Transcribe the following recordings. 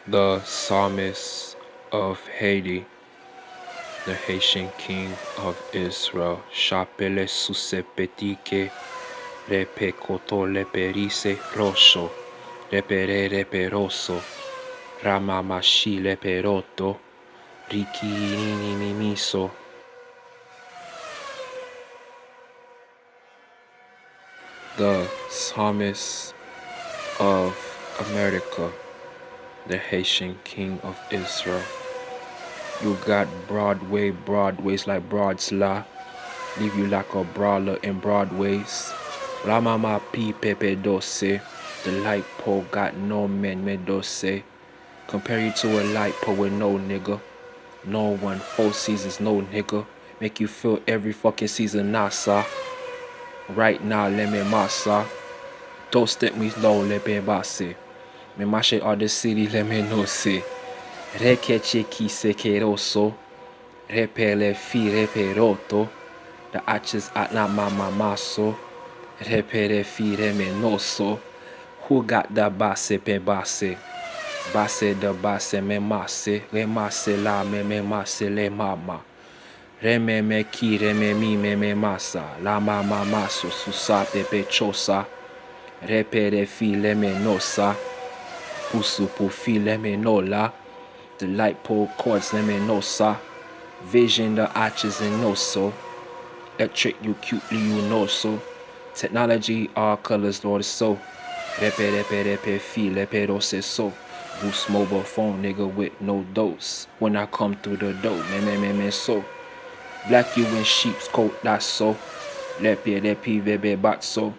The Psalmist of Haiti, the Haitian king of Israel. Chapele susepetike, repe koto leperise rosso, repere reperoso, ramamashi leperoto, rikinimiso. The Psalmist of America, the Haitian king of Israel. You got broadways like Broadsla, leave you like a brawler in Broadways. La mama pi pepe dose, the light pole got no men me dose. Compare you to a light pole with no nigga. No one, 4 seasons, no nigga. Make you feel every fucking season, NASA. Right now, let me massa. Don't step me low, let me basse. Me mache all the city, let me know se. Rekeche ki sekeroso. Repele fi reperoto. The arches at na mama maso. Repere fi remenoso. Who got the basse pe basse? Basse de basse me masse. Remasse la me masse le mama. Reme me ki reme mi me massa. La mama maso susa pepe chosa. Repere fi lemenosa. Pusu pu fi lemenola. The light pole cords lemenosa. Vision the arches and no so. Electric you cutely you know so. Technology all colors Lord is so. Repe fi lepero se so. Boost mobile phone nigga with no dose. When I come through the door, me so. Black you in sheep's coat, that's so. Lepi bebe bat so.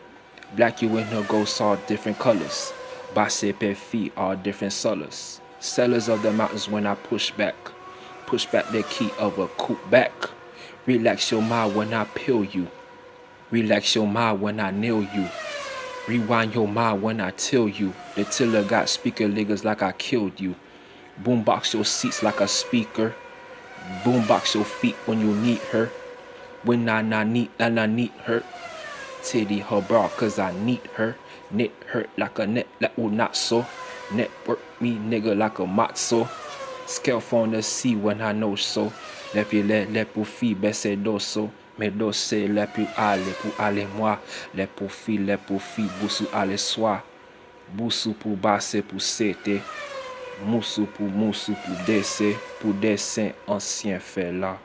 Black you in her ghosts all different colors. Basse pe fi all different sellers. Sellers of the mountains when I push back. Push back the key of a coupe back. Relax your mind when I peel you. Relax your mind when I nail you. Rewind your mind when I tell you. The tiller got speaker niggas like I killed you. Boombox your seats like a speaker. Boombox your feet when you need her. When I need her. Titty her bra cause I need her. Knit hurt like a net that will not so. Network me nigga like a matzo. Scale on the sea when I know so. Le pour fi baisse dosso. Me dosse le pour aller moi. Le pour fi bousou aller soi. Bousou pour basse pour sete. Moussou pour dessin ancien fait là.